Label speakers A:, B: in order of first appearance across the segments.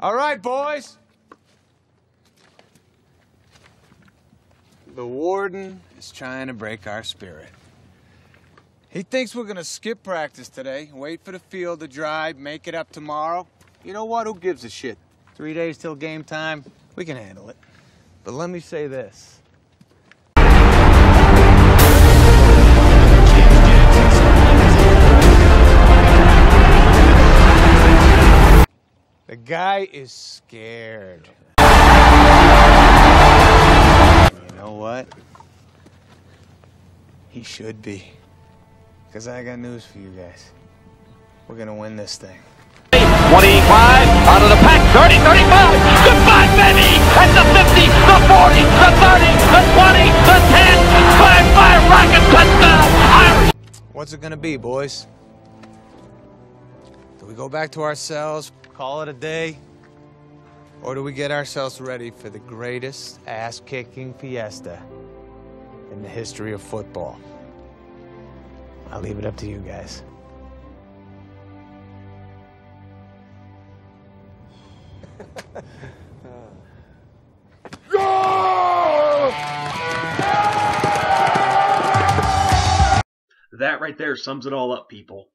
A: All right, boys. The warden is trying to break our spirit. He thinks we're gonna skip practice today, wait for the field to dry, make it up tomorrow. You know what? Who gives a shit? 3 days till game time. We can handle it. But let me say this. The guy is scared. You know what? He should be. Because I got news for you guys. We're going to win this thing.
B: 25, out of the pack, 30, 35, goodbye, baby! At the 50, the 40, the 30, the 20, the 10, 5-5, rocket touchdown, Irish!
A: What's it going to be, boys? Do we go back to our cells, call it a day? Or do we get ourselves ready for the greatest ass-kicking fiesta in the history of football? I'll leave it up to you guys.
C: That right there sums it all up, people.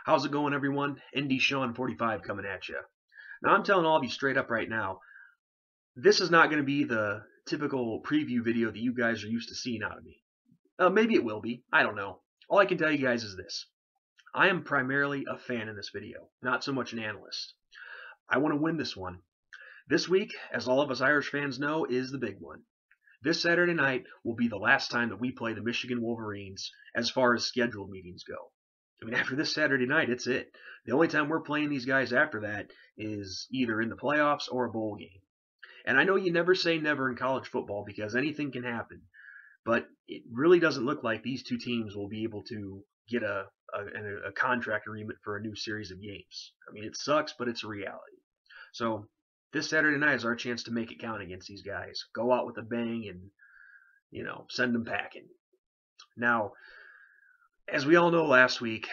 C: How's it going, everyone? Indy Sean 45 coming at you. Now, I'm telling all of you straight up right now, this is not going to be the typical preview video that you guys are used to seeing out of me. Maybe it will be. I don't know. All I can tell you guys is this. I am primarily a fan in this video, not so much an analyst. I want to win this one. This week, as all of us Irish fans know, is the big one. This Saturday night will be the last time that we play the Michigan Wolverines as far as scheduled meetings go. I mean, after this Saturday night, it's it. The only time we're playing these guys after that is either in the playoffs or a bowl game. And I know you never say never in college football because anything can happen. But it really doesn't look like these two teams will be able to get a contract agreement for a new series of games. I mean, it sucks, but it's a reality. So this Saturday night is our chance to make it count against these guys. Go out with a bang and, you know, send them packing. Now, as we all know last week,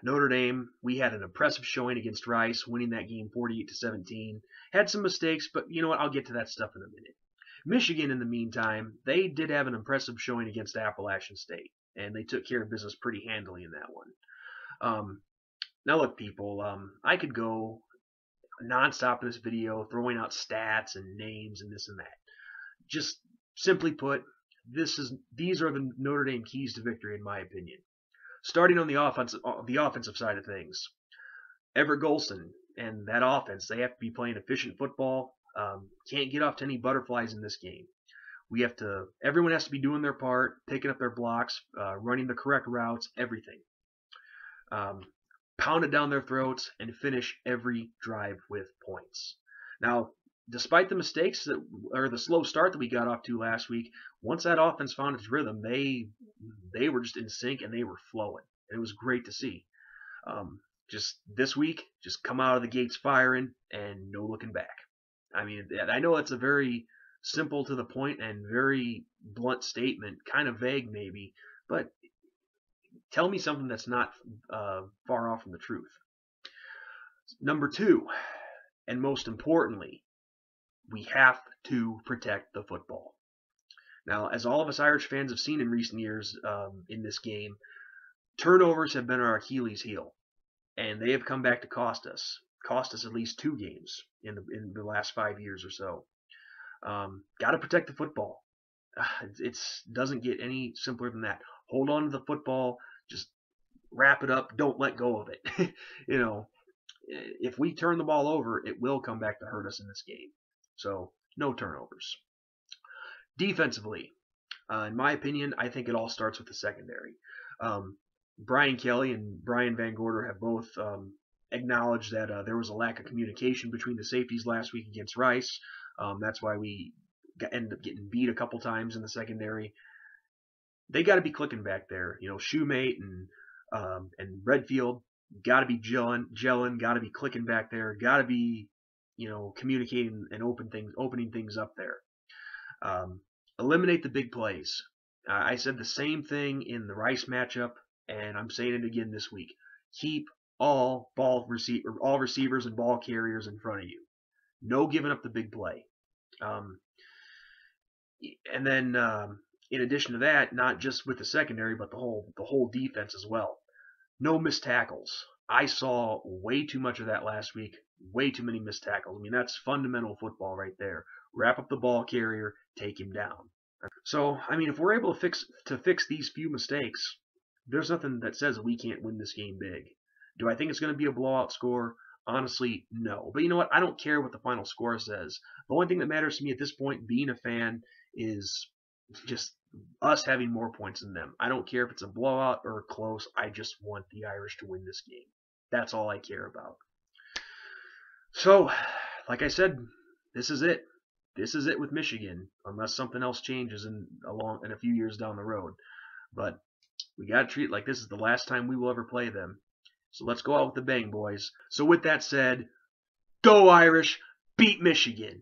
C: Notre Dame, we had an impressive showing against Rice, winning that game 48-17. Had some mistakes, but you know what? I'll get to that stuff in a minute. Michigan, in the meantime, they did have an impressive showing against Appalachian State, and they took care of business pretty handily in that one. Now, look, people, I could go nonstop in this video, throwing out stats and names and this and that. Just simply put, these are the Notre Dame keys to victory, in my opinion. Starting on the offensive side of things, Everett Golson and that offense, they have to be playing efficient football. Can't get off to any butterflies in this game. Everyone has to be doing their part, picking up their blocks, running the correct routes, everything. Pound it down their throats and finish every drive with points. Now, despite the mistakes or the slow start that we got off to last week, once that offense found its rhythm, they were just in sync and they were flowing. And it was great to see. Just this week, just come out of the gates firing and no looking back. I mean, I know it's a very simple to the point and very blunt statement, kind of vague maybe, but tell me something that's not far off from the truth. Number two, and most importantly, we have to protect the football. Now, as all of us Irish fans have seen in recent years in this game, turnovers have been our Achilles heel, and they have come back to cost us at least 2 games in the last 5 years or so. Got to protect the football. It doesn't get any simpler than that. Hold on to the football. Just wrap it up. Don't let go of it. You know, if we turn the ball over, it will come back to hurt us in this game. So no turnovers. Defensively, in my opinion, I think it all starts with the secondary. Brian Kelly and Brian Van Gorder have both acknowledged that there was a lack of communication between the safeties last week against Rice. That's why we ended up getting beat a couple times in the secondary. They got to be clicking back there. You know, Shoemate and Redfield got to be gelling, got to be clicking back there, got to be, you know, communicating and opening things up there. Eliminate the big plays. I said the same thing in the Rice matchup, and I'm saying it again this week. Keep all receivers and ball carriers in front of you. No giving up the big play. And then in addition to that, not just with the secondary, but the whole defense as well. No missed tackles. I saw way too much of that last week. Way too many missed tackles. I mean, that's fundamental football right there. Wrap up the ball carrier, take him down. So, I mean, if we're able to fix these few mistakes, there's nothing that says we can't win this game big. Do I think it's going to be a blowout score? Honestly, no. But you know what? I don't care what the final score says. The only thing that matters to me at this point, being a fan, is just us having more points than them. I don't care if it's a blowout or close. I just want the Irish to win this game. That's all I care about. So, like I said, this is it. This is it with Michigan, unless something else changes in a few years down the road. But we got to treat it like this is the last time we will ever play them. So let's go out with a bang, boys. So with that said, go Irish, beat Michigan.